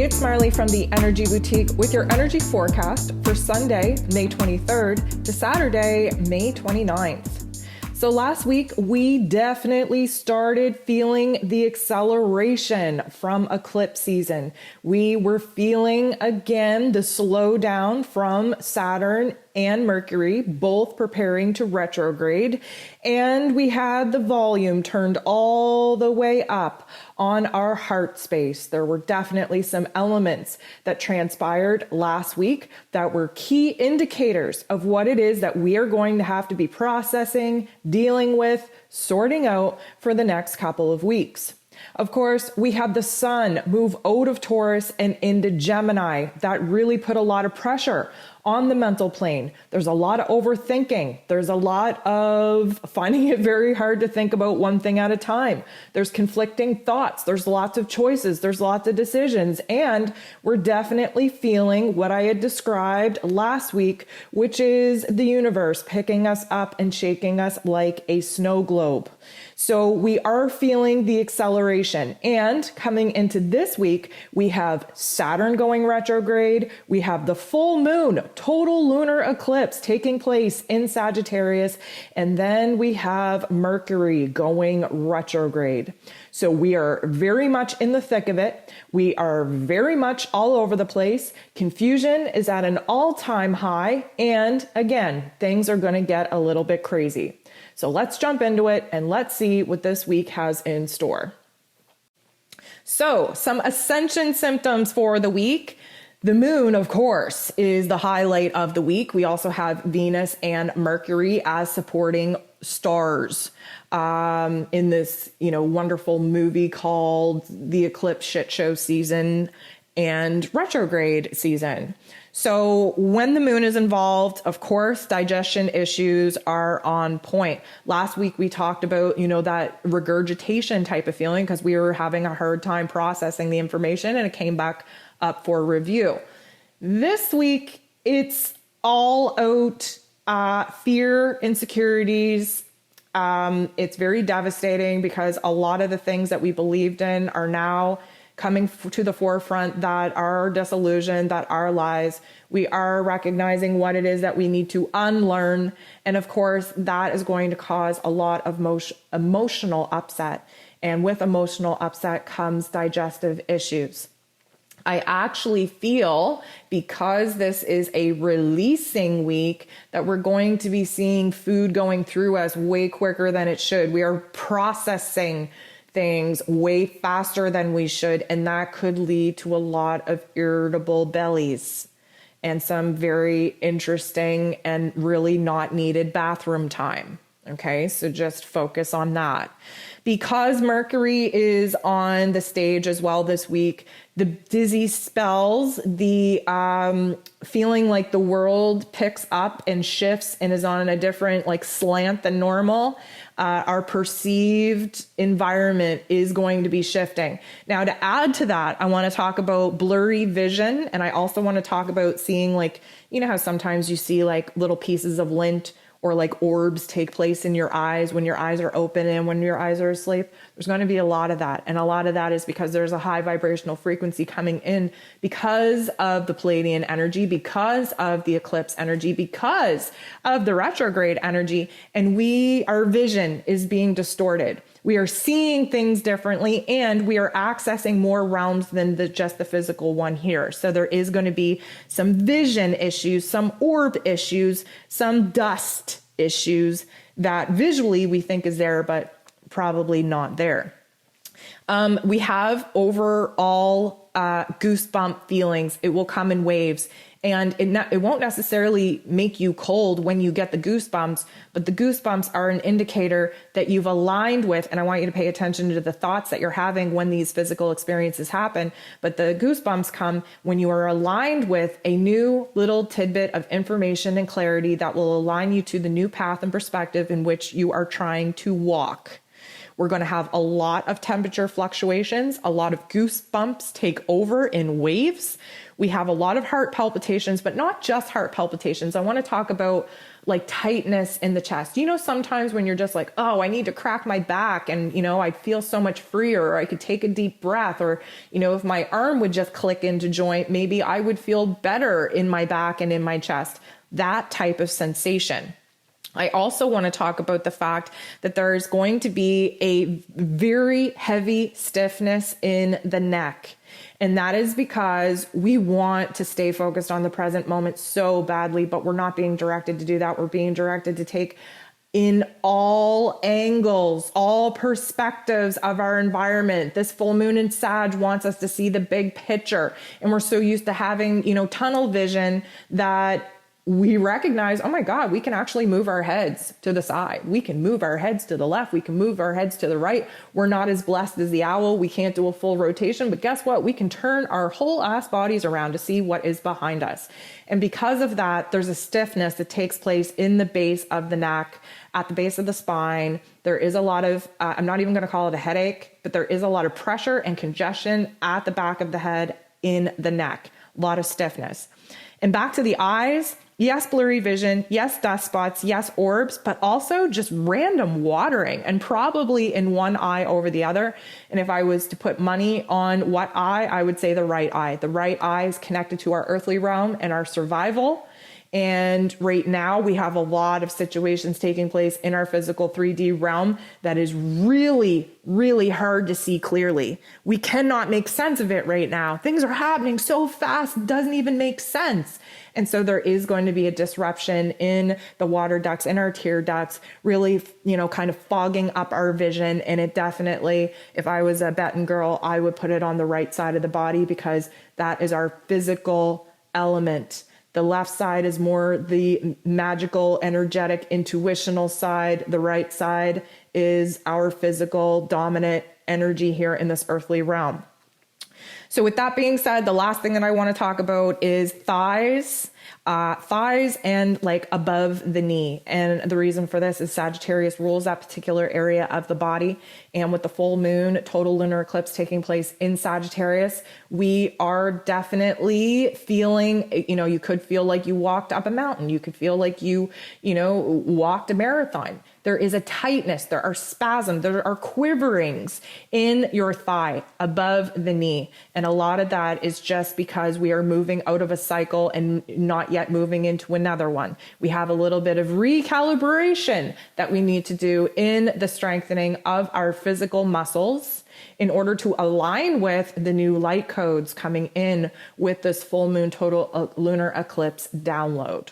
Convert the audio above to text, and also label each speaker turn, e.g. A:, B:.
A: it's Marley from the Energy Boutique with your energy forecast for Sunday, May 23rd to Saturday, May 29th. So last week, we definitely started feeling the acceleration from eclipse season. We were feeling again the slowdown from Saturn and Mercury, both preparing to retrograde. And we had the volume turned all the way up on our heart space. There were definitely some elements that transpired last week that were key indicators of what it is that we are going to have to be processing, dealing with, sorting out for the next couple of weeks. Of course, we had the sun move out of Taurus and into Gemini. That really put a lot of pressure on the mental plane. There's a lot of overthinking. There's a lot of finding it very hard to think about one thing at a time. There's conflicting thoughts. There's lots of choices. There's lots of decisions. And we're definitely feeling what I had described last week, which is the universe picking us up and shaking us like a snow globe. So we are feeling the acceleration. And coming into this week, we have Saturn going retrograde. We have the full moon, total lunar eclipse taking place in Sagittarius. And then we have Mercury going retrograde. So we are very much in the thick of it. We are very much all over the place. Confusion is at an all-time high. And again, things are going to get a little bit crazy. So let's jump into it and let's see what this week has in store. So some ascension symptoms for the week. The moon, of course, is the highlight of the week. We also have Venus and Mercury as supporting stars in this, wonderful movie called The Eclipse Shit Show Season and Retrograde Season. So when the moon is involved, of course, digestion issues are on point. Last week, we talked about, that regurgitation type of feeling because we were having a hard time processing the information and it came back up for review. This week, it's all out fear, insecurities. It's very devastating because a lot of the things that we believed in are now coming to the forefront that are disillusioned, that are lies. We are recognizing what it is that we need to unlearn. And of course, that is going to cause a lot of emotional upset. And with emotional upset comes digestive issues. I actually feel, because this is a releasing week, that we're going to be seeing food going through us way quicker than it should. We are processing things way faster than we should, and that could lead to a lot of irritable bellies and some very interesting and really not needed bathroom time. Okay, so just focus on that. Because Mercury is on the stage as well this week, the dizzy spells, the feeling like the world picks up and shifts and is on a different slant than normal, our perceived environment is going to be shifting. Now, to add to that, I want to talk about blurry vision. And I also want to talk about seeing how sometimes you see little pieces of lint or orbs take place in your eyes when your eyes are open and when your eyes are asleep. There's going to be a lot of that. And a lot of that is because there's a high vibrational frequency coming in because of the Palladian energy, because of the eclipse energy, because of the retrograde energy. And our vision is being distorted. We are seeing things differently and we are accessing more realms than just the physical one here. So there is going to be some vision issues, some orb issues, some dust issues that visually we think is there, but probably not there. We have overall goosebump feelings. It will come in waves. And it won't necessarily make you cold when you get the goosebumps, but the goosebumps are an indicator that you've aligned with, and I want you to pay attention to the thoughts that you're having when these physical experiences happen. But the goosebumps come when you are aligned with a new little tidbit of information and clarity that will align you to the new path and perspective in which you are trying to walk. We're going to have a lot of temperature fluctuations, a lot of goosebumps take over in waves. We have a lot of heart palpitations, but not just heart palpitations. I want to talk about like tightness in the chest. You know, sometimes when you're just like, oh, I need to crack my back and, you know, I'd feel so much freer, or I could take a deep breath, or, you know, if my arm would just click into joint, maybe I would feel better in my back and in my chest. That type of sensation. I also want to talk about the fact that there's going to be a very heavy stiffness in the neck. And that is because we want to stay focused on the present moment so badly, but we're not being directed to do that. We're being directed to take in all angles, all perspectives of our environment. This full moon in Sag wants us to see the big picture. And we're so used to having, you know, tunnel vision that we recognize, oh my God, we can actually move our heads to the side. We can move our heads to the left. We can move our heads to the right. We're not as blessed as the owl. We can't do a full rotation, but guess what? We can turn our whole ass bodies around to see what is behind us. And because of that, there's a stiffness that takes place in the base of the neck, at the base of the spine. There is a lot of, I'm not even going to call it a headache, but there is a lot of pressure and congestion at the back of the head in the neck. A lot of stiffness. And back to the eyes. Yes, blurry vision. Yes, dust spots. Yes, orbs, but also just random watering, and probably in one eye over the other. And if I was to put money on what eye, I would say the right eye. The right eye is connected to our earthly realm and our survival. And right now we have a lot of situations taking place in our physical 3D realm that is really, really hard to see clearly. We cannot make sense of it right now. Things are happening so fast, it doesn't even make sense. And so there is going to be a disruption in the water ducts, in our tear ducts, really, you know, kind of fogging up our vision. And it definitely, if I was a betting girl, I would put it on the right side of the body, because that is our physical element. The left side is more the magical, energetic, intuitional side. The right side is our physical, dominant energy here in this earthly realm. So with that being said, the last thing that I want to talk about is thighs and like above the knee. And the reason for this is Sagittarius rules that particular area of the body. And with the full moon, total lunar eclipse taking place in Sagittarius, we are definitely feeling, you know, you could feel like you walked up a mountain. You could feel like you walked a marathon. There is a tightness, there are spasms, there are quiverings in your thigh above the knee. And a lot of that is just because we are moving out of a cycle and not yet moving into another one. We have a little bit of recalibration that we need to do in the strengthening of our physical muscles in order to align with the new light codes coming in with this full moon total lunar eclipse download.